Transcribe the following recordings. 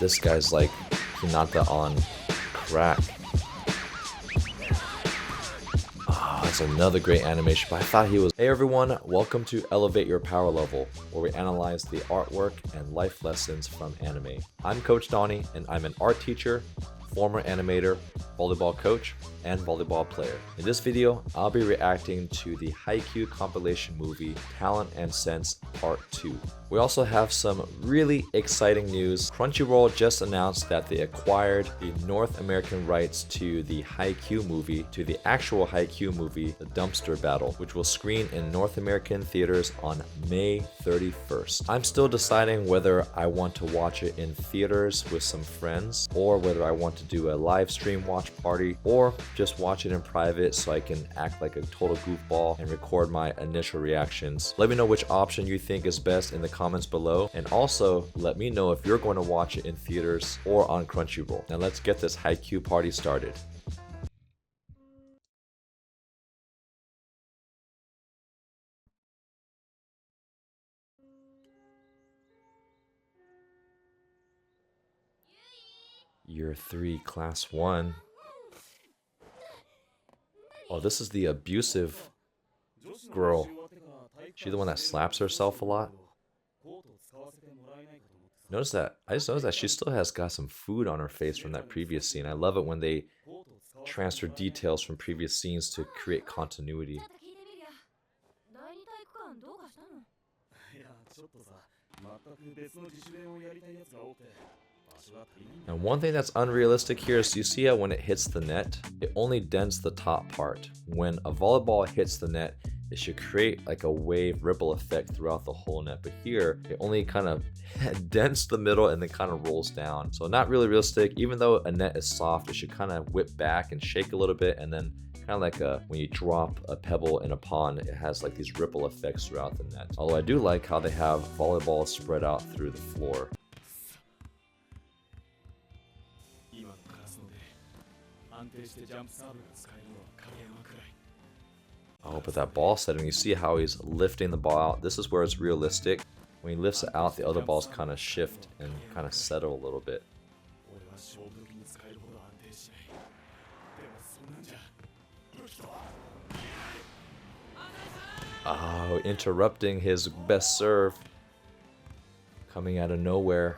This guy's like hinata on crack. That's another great animation, but I thought he was... Hey everyone, welcome to Elevate Your Power Level, where we analyze the artwork and life lessons from anime. I'm Coach Donnie, and I'm an art teacher, former animator, volleyball coach, and volleyball player. In this video, I'll be reacting to the Haikyuu compilation movie, Talent and Sense Part 2. We also have some really exciting news. Crunchyroll just announced that they acquired the North American rights to the Haikyuu movie, to the actual Haikyuu movie, The Dumpster Battle, which will screen in North American theaters on May 31st. I'm still deciding whether I want to watch it in theaters with some friends, or whether I want to do a live stream watch party, or just watch it in private so I can act like a total goofball and record my initial reactions. Let me know which option you think is best in the comments below, and also let me know if you're going to watch it in theaters or on Crunchyroll. Now let's get this Haikyuu party started. Year 3, Class 1. Oh, this is the abusive girl. She the one that slaps herself a lot? Notice that. I just noticed that she still has got some food on her face from that previous scene. I love it when they transfer details from previous scenes to create continuity. And one thing that's unrealistic here is you see how when it hits the net, it only dents the top part. When a volleyball hits the net, it should create like a wave ripple effect throughout the whole net. But here, it only kind of dents the middle and then kind of rolls down. So not really realistic. Even though a net is soft, it should kind of whip back and shake a little bit, and then kind of like when you drop a pebble in a pond, it has like these ripple effects throughout the net. Although I do like how they have volleyballs spread out through the floor. Oh, but that ball setting, you see how he's lifting the ball out. This is where it's realistic. When he lifts it out, the other balls kind of shift and kind of settle a little bit. Oh, interrupting his best serve. Coming out of nowhere.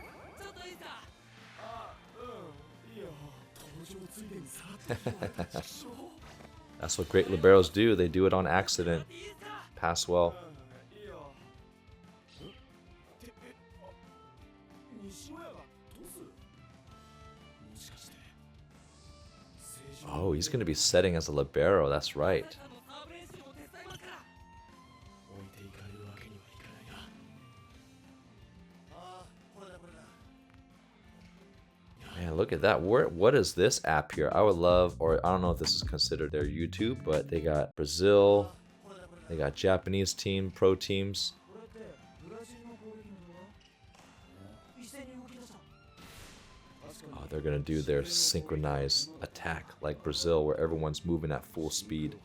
That's what great liberos do. They do it on accident. Pass well. Oh, he's going to be setting as a libero. That's right. Man, look at that. What is this app here? I would love, or I don't know if this is considered their YouTube, but they got Brazil, they got Japanese team, pro teams. Oh, they're gonna do their synchronized attack like Brazil, where everyone's moving at full speed.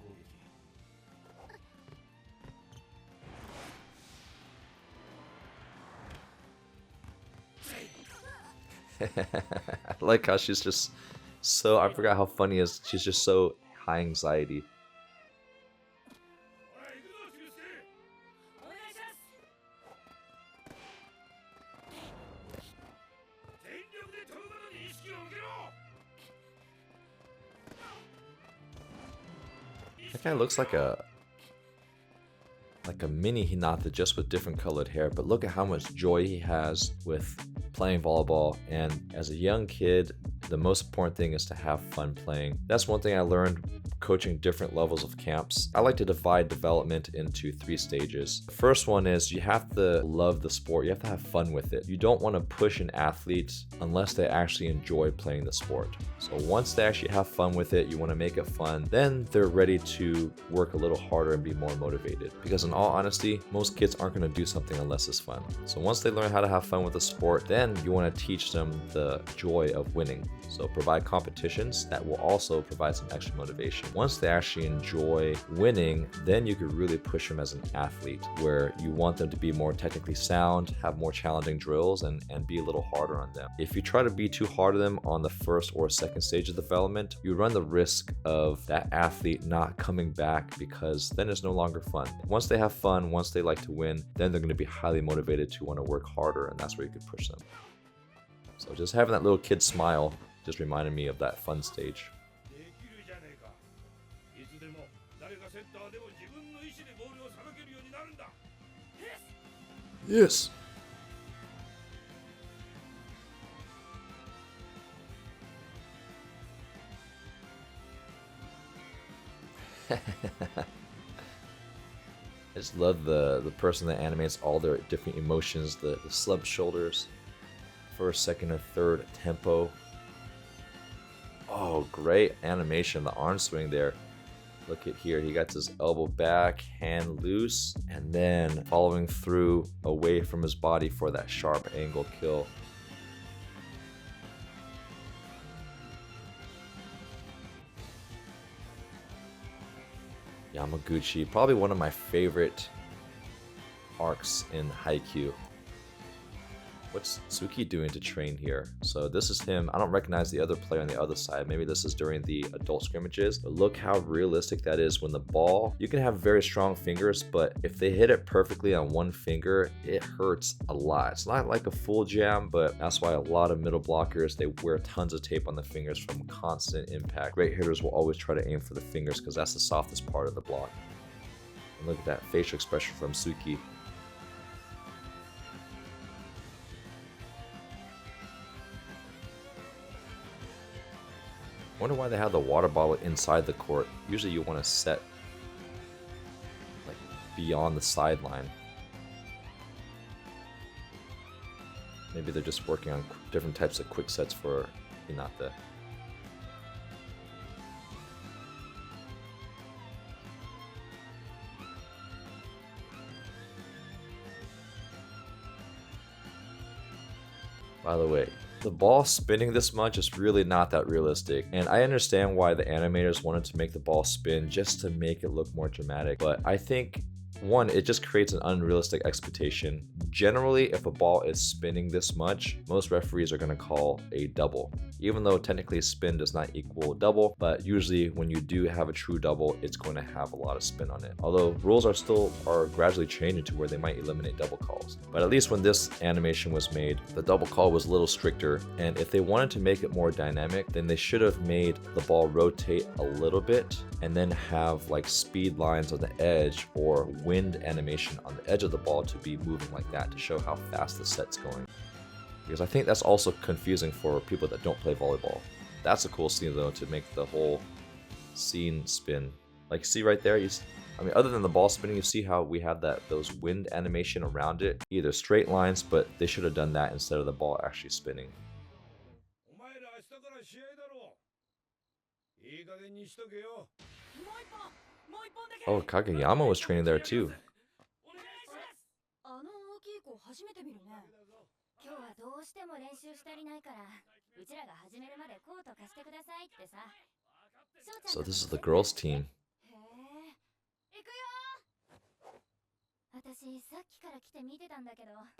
I like how she's just so, I forgot how funny it is. She's just so high anxiety. That guy looks like a mini hinata, just with different colored hair, but look at how much joy he has with playing volleyball. And as a young kid, the most important thing is to have fun playing. That's one thing I learned coaching different levels of camps. I like to divide development into 3 stages. The first one is you have to love the sport. You have to have fun with it. You don't want to push an athlete unless they actually enjoy playing the sport. So once they actually have fun with it, you want to make it fun, then they're ready to work a little harder and be more motivated. Because in all honesty, most kids aren't going to do something unless it's fun. So once they learn how to have fun with the sport, then you want to teach them the joy of winning. So provide competitions that will also provide some extra motivation. Once they actually enjoy winning, then you could really push them as an athlete, where you want them to be more technically sound, have more challenging drills, and be a little harder on them. If you try to be too hard on them on the first or second stage of development, you run the risk of that athlete not coming back, because then it's no longer fun. Once they have fun, once they like to win, then they're going to be highly motivated to want to work harder, and that's where you could push them. So just having that little kid smile just reminded me of that fun stage. Yes! I just love the person that animates all their different emotions, the slumped shoulders, first, second, and third tempo. Oh, great animation, the arm swing there. Look at here, he got his elbow back, hand loose, and then following through away from his body for that sharp angle kill. Yamaguchi, probably one of my favorite arcs in Haikyuu. What's Tsuki doing to train here? So this is him. I don't recognize the other player on the other side. Maybe this is during the adult scrimmages. But look how realistic that is when the ball, you can have very strong fingers, but if they hit it perfectly on one finger, it hurts a lot. It's not like a full jam, but that's why a lot of middle blockers, they wear tons of tape on the fingers from constant impact. Great hitters will always try to aim for the fingers because that's the softest part of the block. And look at that facial expression from Tsuki. Wonder why they have the water bottle inside the court. Usually you want to set like beyond the sideline. Maybe they're just working on different types of quick sets for hinata. By the way, the ball spinning this much is really not that realistic, and I understand why the animators wanted to make the ball spin just to make it look more dramatic, but I think, one, it just creates an unrealistic expectation. Generally, if a ball is spinning this much, most referees are going to call a double. Even though technically spin does not equal double, but usually when you do have a true double, it's going to have a lot of spin on it. Although rules are gradually changing to where they might eliminate double calls. But at least when this animation was made, the double call was a little stricter, and if they wanted to make it more dynamic, then they should have made the ball rotate a little bit and then have like speed lines on the edge or wind animation on the edge of the ball to be moving like that to show how fast the set's going. Because I think that's also confusing for people that don't play volleyball. That's a cool scene though, to make the whole scene spin. Like, see right there, I mean, other than the ball spinning, you see how we have those wind animation around it, either straight lines, but they should have done that instead of the ball actually spinning. Oh, Kageyama was training there too. So this is the girls' team.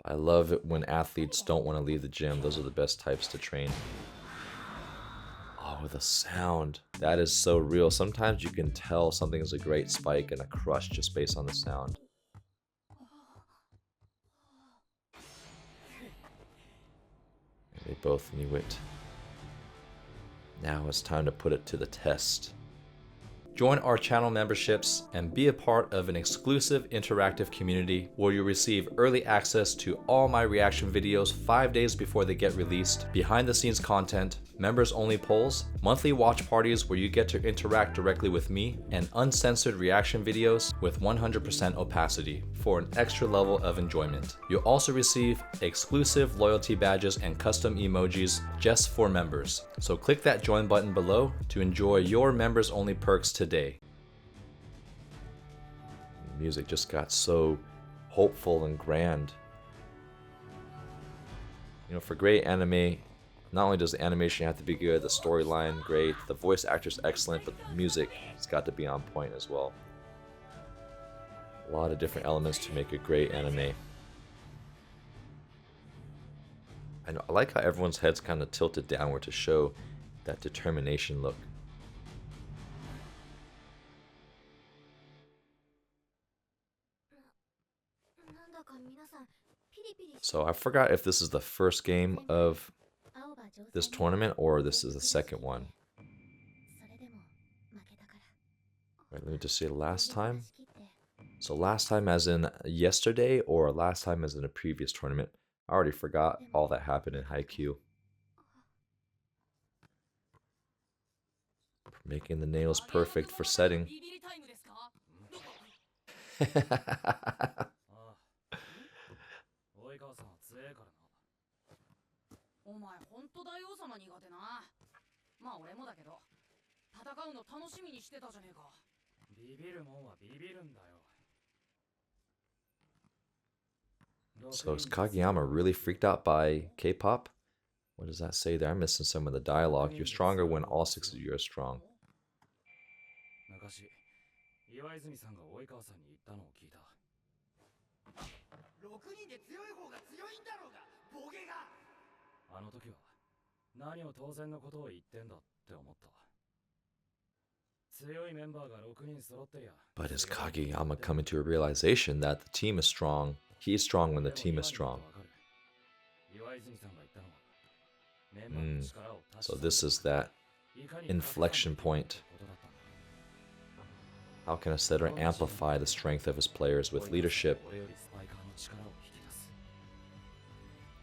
I love it when athletes don't want to leave the gym. Those are the best types to train. Oh, the sound. That is so real. Sometimes you can tell something is a great spike and a crush just based on the sound. They both knew it. Now it's time to put it to the test. Join our channel memberships and be a part of an exclusive interactive community where you'll receive early access to all my reaction videos 5 days before they get released, behind the scenes content, members only polls, monthly watch parties where you get to interact directly with me, and uncensored reaction videos with 100% opacity for an extra level of enjoyment. You'll also receive exclusive loyalty badges and custom emojis just for members. So click that join button below to enjoy your members only perks today. The music just got so hopeful and grand. You know, for great anime, Not only does the animation have to be good, the storyline great, the voice actor's excellent, but the music has got to be on point as well. A lot of different elements to make a great anime. I like how everyone's head's kind of tilted downward to show that determination look. So I forgot if this is the first game of this tournament or this is the second one. Right, let me just see last time. So last time as in yesterday or last time as in a previous tournament. I already forgot all that happened in Haikyuu. Making the nails perfect for setting. So is Kageyama really freaked out by K-pop? What does that say there? I'm missing some of the dialogue. You're stronger when all 6 of you are strong. But is Kageyama coming to a realization that the team is strong? He's strong when the team is strong. So this is that inflection point. How can a setter amplify the strength of his players with leadership?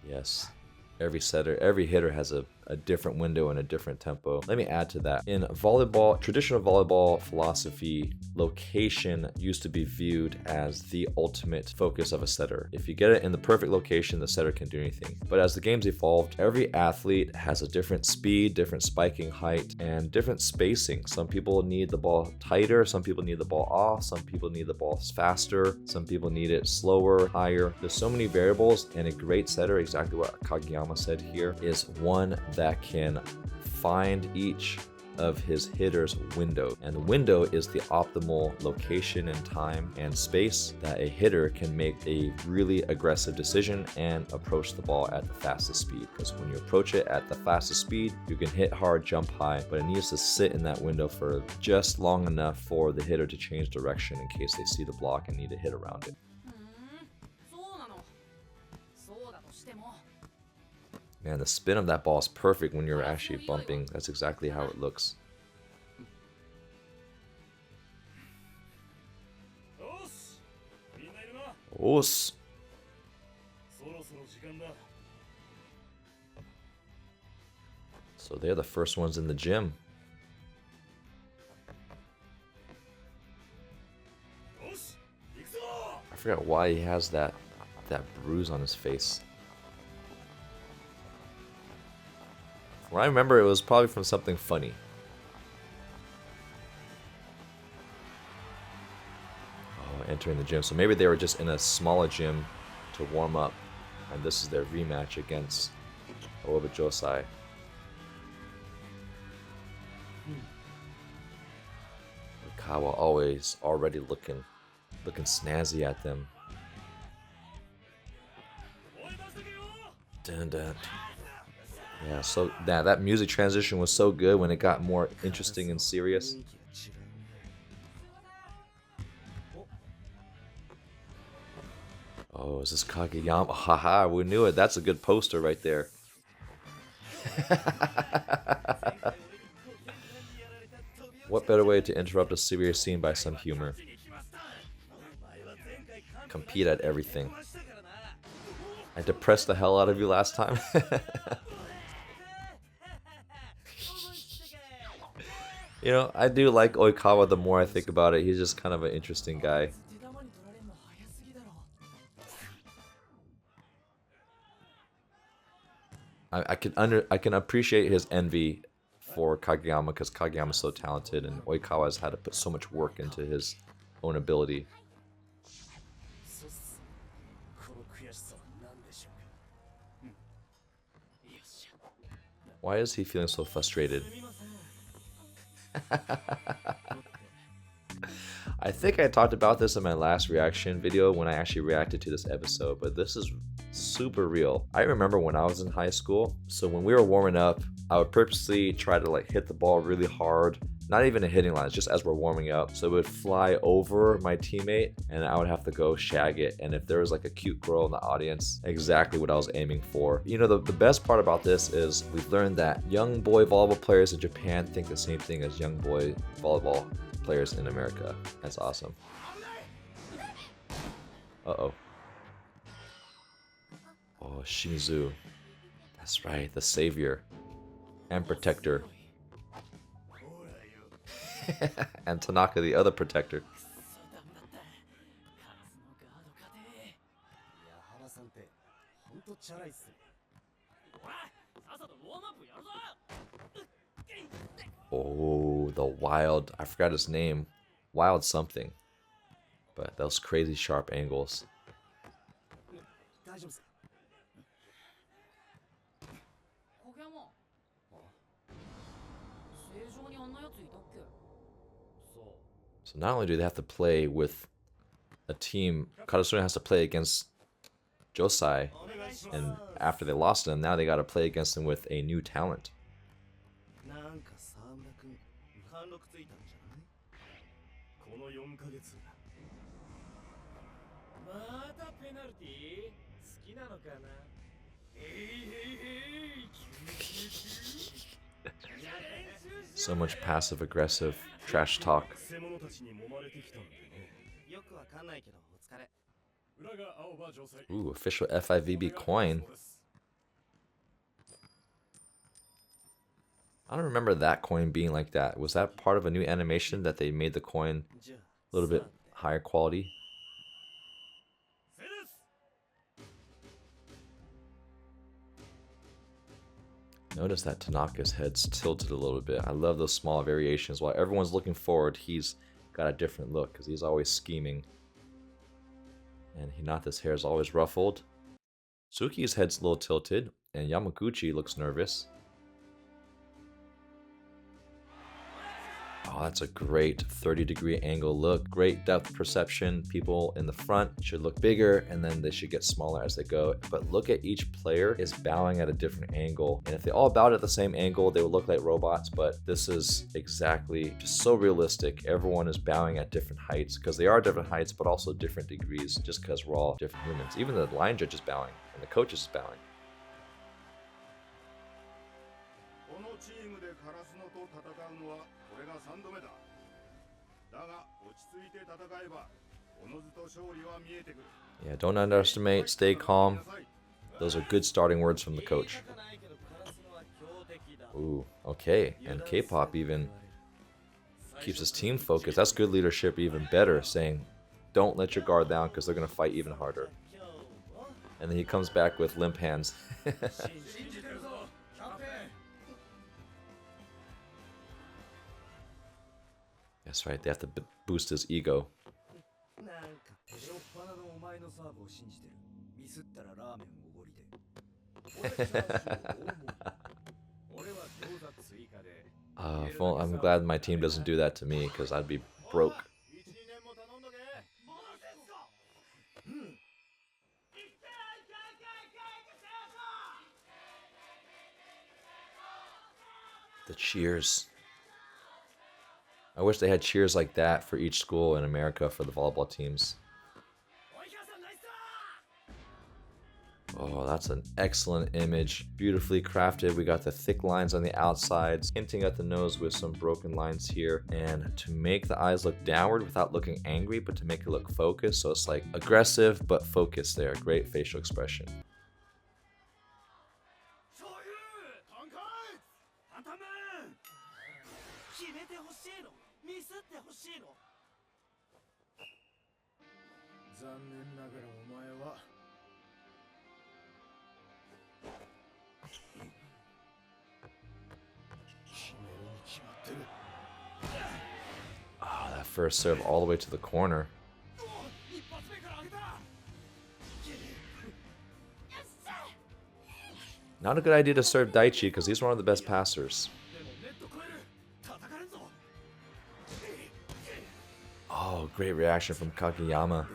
Yes. Every setter, every hitter has a different window and a different tempo. Let me add to that. In volleyball, traditional volleyball philosophy, location used to be viewed as the ultimate focus of a setter. If you get it in the perfect location, the setter can do anything. But as the game's evolved, every athlete has a different speed, different spiking height, and different spacing. Some people need the ball tighter, some people need the ball off, some people need the ball faster, some people need it slower, higher. There's so many variables, and a great setter, exactly what Kageyama said here, is one that can find each of his hitter's window. And the window is the optimal location and time and space that a hitter can make a really aggressive decision and approach the ball at the fastest speed. Because when you approach it at the fastest speed, you can hit hard, jump high, but it needs to sit in that window for just long enough for the hitter to change direction in case they see the block and need to hit around it. Man, the spin of that ball is perfect when you're actually bumping. That's exactly how it looks. Os. So they're the first ones in the gym. I forgot why he has that bruise on his face. Well, I remember it was probably from something funny. Oh, entering the gym. So maybe they were just in a smaller gym to warm up. And this is their rematch against Aoba Josai. Kawa always already looking snazzy at them. Dun, dun. Yeah, so that music transition was so good when it got more interesting and serious. Oh, is this Kageyama? Haha, we knew it. That's a good poster right there. What better way to interrupt a serious scene by some humor? Compete at everything. I depressed the hell out of you last time. You know, I do like Oikawa the more I think about it. He's just kind of an interesting guy. I can appreciate his envy for Kageyama because Kageyama's so talented and Oikawa has had to put so much work into his own ability. Why is he feeling so frustrated? I think I talked about this in my last reaction video when I actually reacted to this episode, but this is super real. I remember when I was in high school, so when we were warming up, I would purposely try to like hit the ball really hard, not even in hitting lines, just as we're warming up. So it would fly over my teammate and I would have to go shag it. And if there was like a cute girl in the audience, exactly what I was aiming for. You know, the best part about this is we've learned that young boy volleyball players in Japan think the same thing as young boy volleyball players in America. That's awesome. Uh-oh. Oh, Shimizu. That's right, the savior and protector. And Tanaka, the other protector. Oh, the wild, I forgot his name. Wild something. But those crazy sharp angles. So not only do they have to play with a team, Karasuno has to play against Josai, and after they lost him, now they got to play against him with a new talent. So much passive aggressive trash talk. Ooh, official FIVB coin. I don't remember that coin being like that. Was that part of a new animation that they made the coin a little bit higher quality? Notice that Tanaka's head's tilted a little bit. I love those small variations. While everyone's looking forward, he's got a different look because he's always scheming. And Hinata's hair is always ruffled. Suki's head's a little tilted, and Yamaguchi looks nervous. Oh, that's a great 30-degree angle look. Great depth perception. People in the front should look bigger, and then they should get smaller as they go. But look at each player is bowing at a different angle. And if they all bowed at the same angle, they would look like robots. But this is exactly just so realistic. Everyone is bowing at different heights because they are different heights, but also different degrees just because we're all different humans. Even the line judge is bowing, and the coach is bowing. Yeah, don't underestimate, stay calm. Those are good starting words from the coach. Ooh, okay. And K-pop even keeps his team focused. That's good leadership, even better, saying, don't let your guard down because they're going to fight even harder. And then he comes back with limp hands. That's right, they have to boost his ego. Well, I'm glad my team doesn't do that to me because I'd be broke. The cheers. I wish they had cheers like that for each school in America for the volleyball teams. Oh, that's an excellent image. Beautifully crafted. We got the thick lines on the outsides, hinting at the nose with some broken lines here. And to make the eyes look downward without looking angry, but to make it look focused. So it's like aggressive, but focused there. Great facial expression. Oh, that first serve all the way to the corner. Not a good idea to serve Daichi because he's one of the best passers. Oh, great reaction from Kageyama.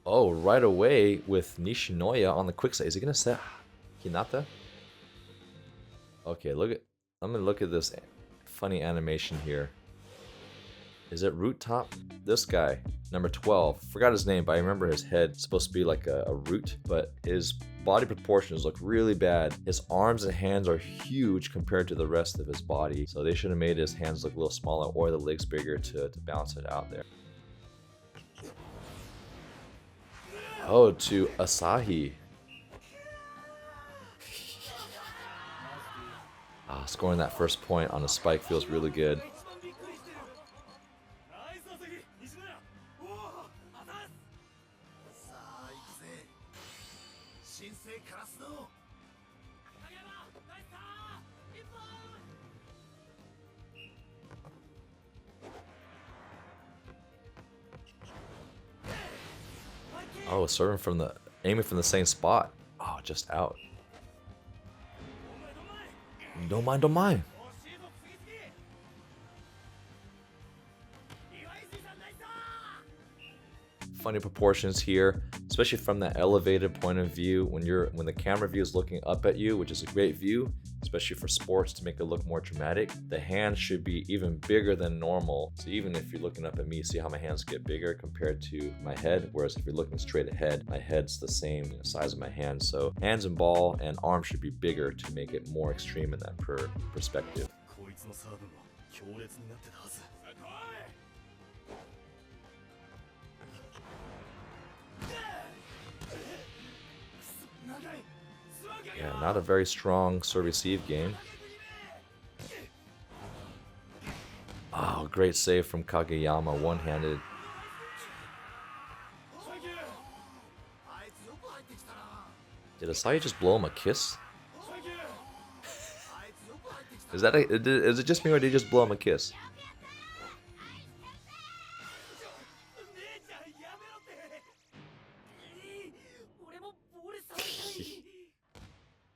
Oh, right away with Nishinoya on the quick side. Is he gonna set Hinata? Okay, I'm gonna look at this funny animation here. Is it root top? This guy, number 12. Forgot his name, but I remember his head supposed to be like a root, but his body proportions look really bad. His arms and hands are huge compared to the rest of his body, so they should have made his hands look a little smaller or the legs bigger to balance it out there. Oh, to Asahi. Scoring that first point on a spike feels really good. Oh, aiming from the same spot. Oh, just out. Don't mind, don't mind. Funny proportions here, especially from that elevated point of view when the camera view is looking up at you, which is a great view, especially for sports to make it look more dramatic. The hand should be even bigger than normal. So even if you're looking up at me, see how my hands get bigger compared to my head? Whereas if you're looking straight ahead, my head's the same size of my hand. So hands and ball and arm should be bigger to make it more extreme in that perspective. Yeah, not a very strong serve-receive game. Oh, great save from Kageyama, one-handed. Did Asahi just blow him a kiss? Is it just me or did he just blow him a kiss?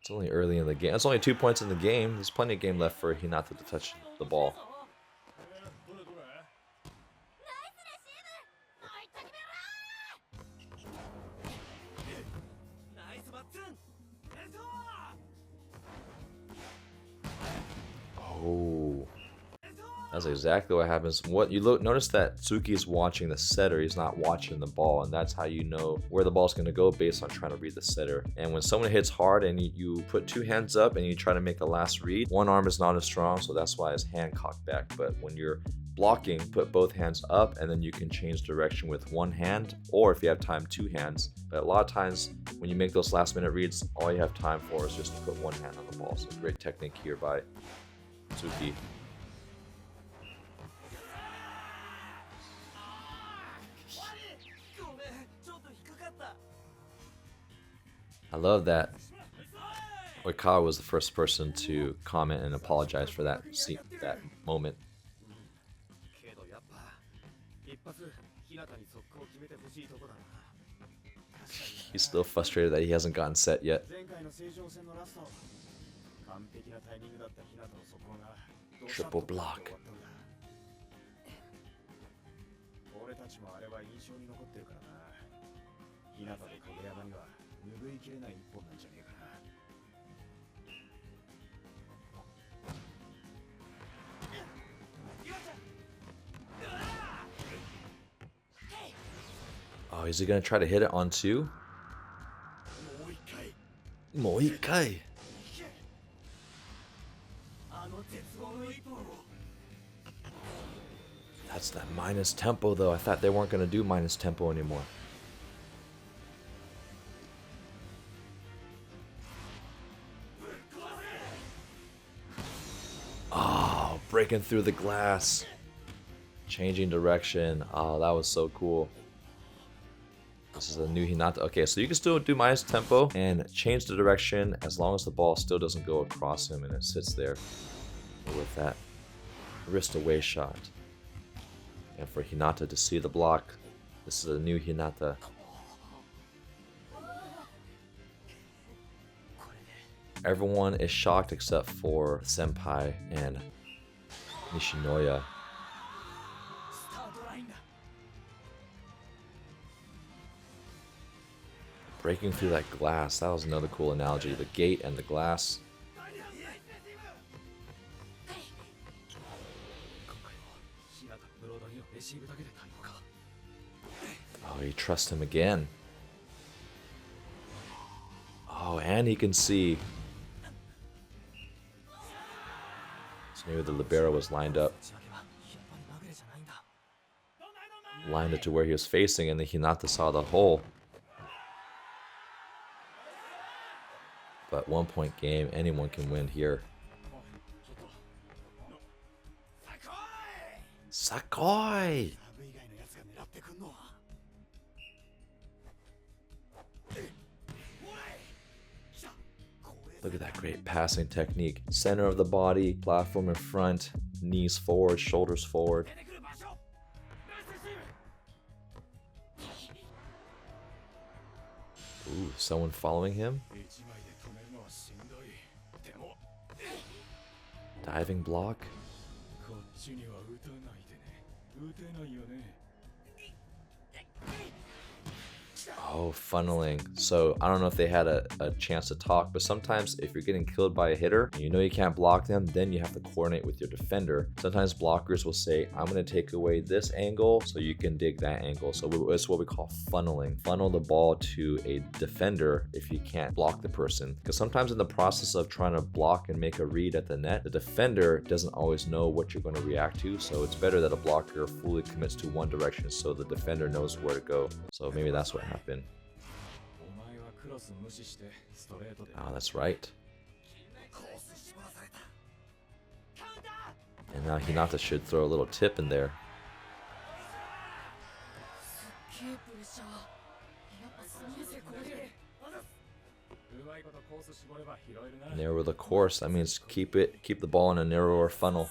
It's only early in the game. It's only 2 points in the game. There's plenty of game left for Hinata to touch the ball. Oh, that's exactly what happens. Notice that Tsuki's watching the setter, he's not watching the ball, and that's how you know where the ball's going to go based on trying to read the setter. And when someone hits hard and you put two hands up and you try to make the last read, one arm is not as strong, so that's why his hand cocked back. But when you're blocking, put both hands up and then you can change direction with one hand, or if you have time, two hands. But a lot of times when you make those last minute reads, all you have time for is just to put one hand on the ball. So great technique here by Tsuki. I love that Oikawa was the first person to comment and apologize for that moment. He's still frustrated that he hasn't gotten set yet. Triple block. Oh, is he gonna try to hit it on two? Moikai. That's that minus tempo though. I thought they weren't gonna do minus tempo anymore. Oh, breaking through the glass. Changing direction. Oh, that was so cool. This is a new Hinata. Okay, so you can still do minus tempo and change the direction as long as the ball still doesn't go across him and it sits there with that wrist away shot. And for Hinata to see the block, this is a new Hinata. Everyone is shocked except for Senpai and Nishinoya. Breaking through that glass, that was another cool analogy. The gate and the glass. Oh, he trusts him again. Oh, and he can see. So maybe the libero was lined up. Lined it to where he was facing, and the hinata saw the hole. But 1 point game, anyone can win here. Sakoi! Look at that great passing technique. Center of the body, platform in front, knees forward, shoulders forward. Ooh, someone following him? Diving block? Oh, funneling. So I don't know if they had a chance to talk, but sometimes if you're getting killed by a hitter and you know you can't block them, then you have to coordinate with your defender. Sometimes blockers will say, I'm going to take away this angle so you can dig that angle. So it's what we call funneling. Funnel the ball to a defender if you can't block the person. Because sometimes in the process of trying to block and make a read at the net, the defender doesn't always know what you're going to react to. So it's better that a blocker fully commits to one direction so the defender knows where to go. So maybe that's what happened. Oh, that's right. And now Hinata should throw a little tip in there. Narrow the course, that means keep the ball in a narrower funnel.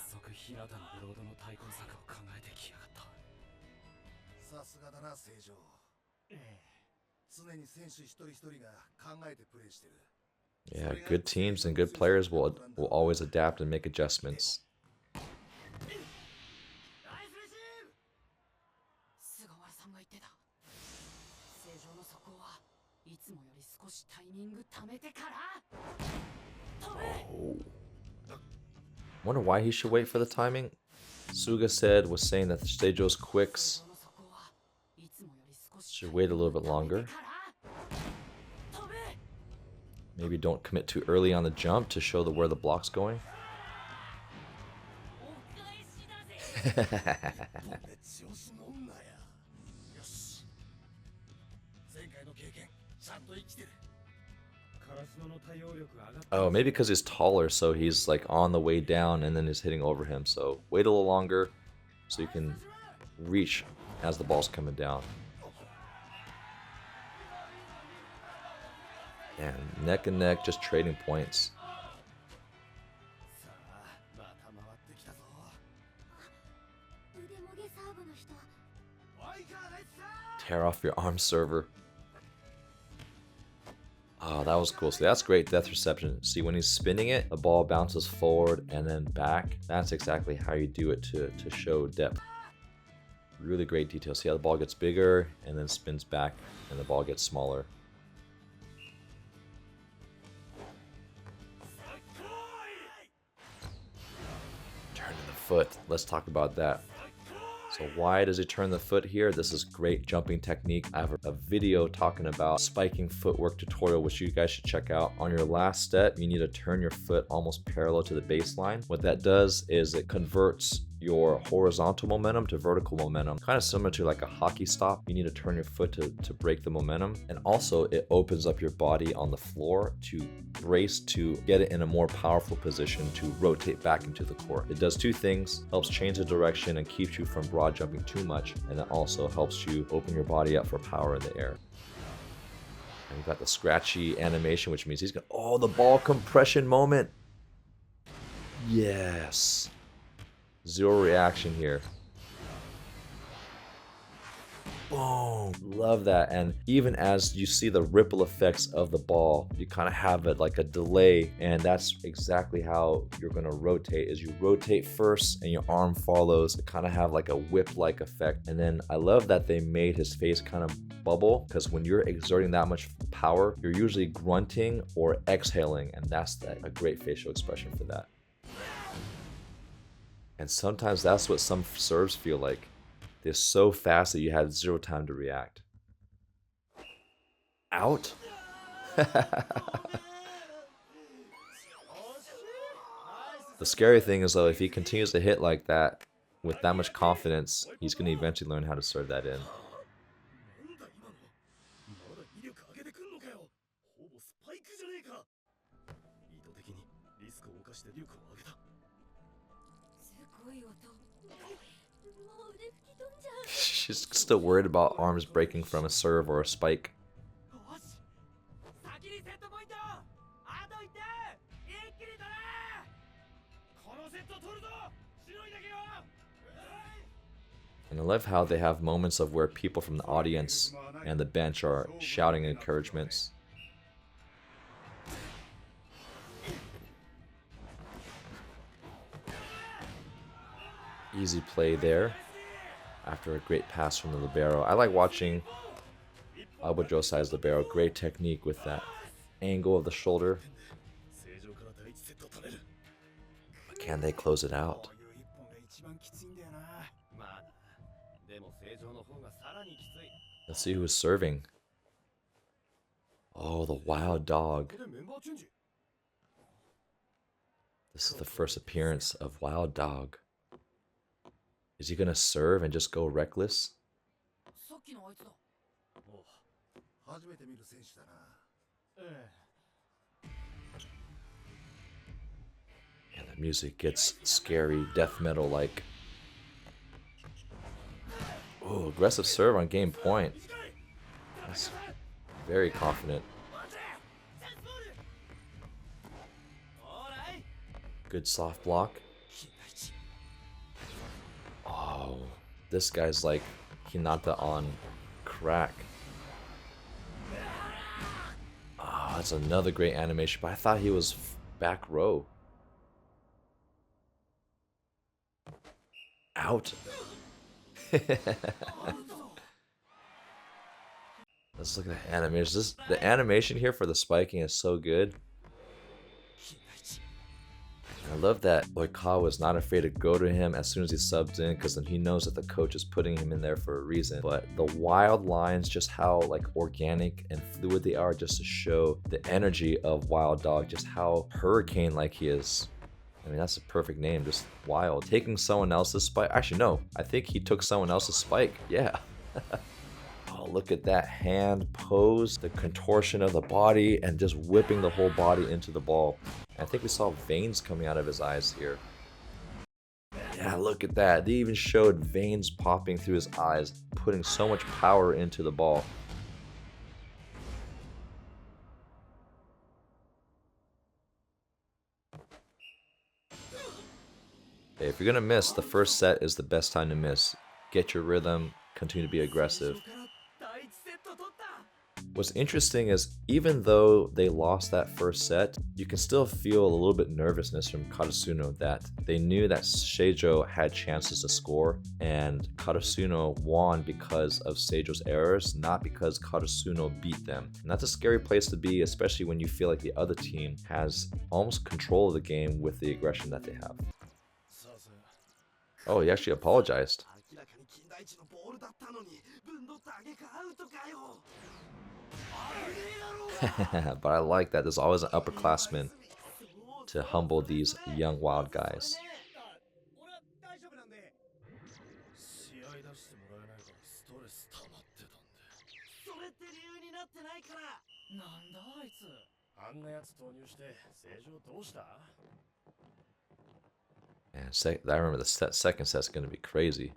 Yeah, good teams and good players will always adapt and make adjustments. Oh. Wonder why he should wait for the timing. Suga was saying that the Seijo's quicks should wait a little bit longer. Maybe don't commit too early on the jump to show where the block's going. Oh, maybe because he's taller, so he's like on the way down and then he's hitting over him. So wait a little longer so you can reach as the ball's coming down. And neck and neck, just trading points. Tear off your arm server. Oh, that was cool. So that's great depth reception. See, when he's spinning it, the ball bounces forward and then back. That's exactly how you do it to show depth. Really great detail. See how the ball gets bigger and then spins back and the ball gets smaller. Turning the foot. Let's talk about that. So why does he turn the foot here? This is great jumping technique. I have a video talking about spiking footwork tutorial, which you guys should check out. On your last step, you need to turn your foot almost parallel to the baseline. What that does is it converts your horizontal momentum to vertical momentum, kind of similar to like a hockey stop. You need to turn your foot to break the momentum. And also it opens up your body on the floor to brace, to get it in a more powerful position to rotate back into the court. It does two things: helps change the direction and keeps you from broad jumping too much, and it also helps you open your body up for power in the air. And we've got the scratchy animation, which means he's gonna, oh, the ball compression moment. Yes. Zero reaction here. Boom. Love that. And even as you see the ripple effects of the ball, you kind of have it like a delay. And that's exactly how you're going to rotate, is you rotate first and your arm follows to kind of have like a whip-like effect. And then I love that they made his face kind of bubble, because when you're exerting that much power, you're usually grunting or exhaling. And that's a great facial expression for that. And sometimes that's what some serves feel like. They're so fast that you had zero time to react. Out? The scary thing is, though, if he continues to hit like that with that much confidence, he's going to eventually learn how to serve that in. She's still worried about arms breaking from a serve or a spike. And I love how they have moments of where people from the audience and the bench are shouting encouragements. Easy play there after a great pass from the libero. I like watching Aoba Josai's libero. Great technique with that angle of the shoulder. But can they close it out? Let's see who's serving. Oh, the Wild Dog. This is the first appearance of Wild Dog. Is he gonna serve and just go reckless? And the music gets scary, death metal like. Oh, aggressive serve on game point. That's very confident. Good soft block. Oh, this guy's like hinata on crack. Oh, that's another great animation, but I thought he was back row. Out. Let's look at the animation. The animation here for the spiking is so good. I love that Oikawa is not afraid to go to him as soon as he subs in, because then he knows that the coach is putting him in there for a reason. But the wild lines, just how like organic and fluid they are, just to show the energy of Wild Dog, just how hurricane-like he is. I mean, that's a perfect name, just wild. Taking someone else's spike. Actually, no. I think he took someone else's spike. Yeah. Oh, look at that hand pose, the contortion of the body, and just whipping the whole body into the ball. I think we saw veins coming out of his eyes here. Yeah, look at that. They even showed veins popping through his eyes, putting so much power into the ball. Okay, if you're gonna miss, the first set is the best time to miss. Get your rhythm, continue to be aggressive. What's interesting is, even though they lost that first set, you can still feel a little bit nervousness from Karasuno, that they knew that Seijo had chances to score, and Karasuno won because of Seijo's errors, not because Karasuno beat them. And that's a scary place to be, especially when you feel like the other team has almost control of the game with the aggression that they have. Oh, he actually apologized. But I like that. There's always an upperclassman to humble these young wild guys. And I remember the second set's going to be crazy.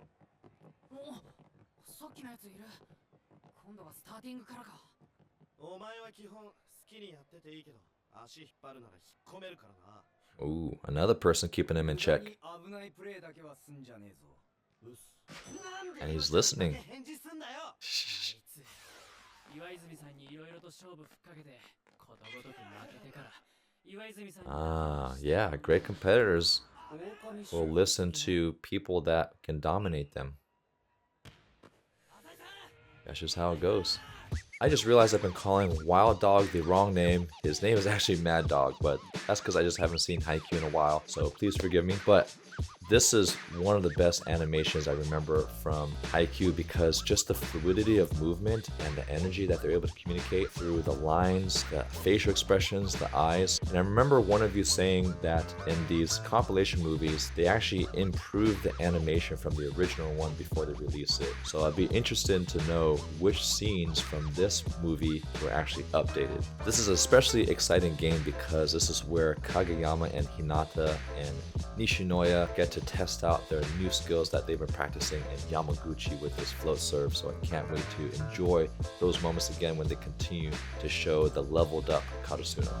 Ooh, another person keeping him in check. And he's listening. Ah, yeah, great competitors will listen to people that can dominate them. That's just how it goes. I just realized I've been calling Wild Dog the wrong name. His name is actually Mad Dog, but that's because I just haven't seen Haikyuu in a while, so please forgive me. But this is one of the best animations I remember from Haikyuu because just the fluidity of movement and the energy that they're able to communicate through the lines, the facial expressions, the eyes. And I remember one of you saying that in these compilation movies, they actually improved the animation from the original one before they released it. So I'd be interested to know which scenes from this movie were actually updated. This is an especially exciting game because this is where Kageyama and Hinata and Nishinoya get to test out their new skills that they've been practicing in Yamaguchi with this float serve, so I can't wait to enjoy those moments again when they continue to show the leveled up karasuno.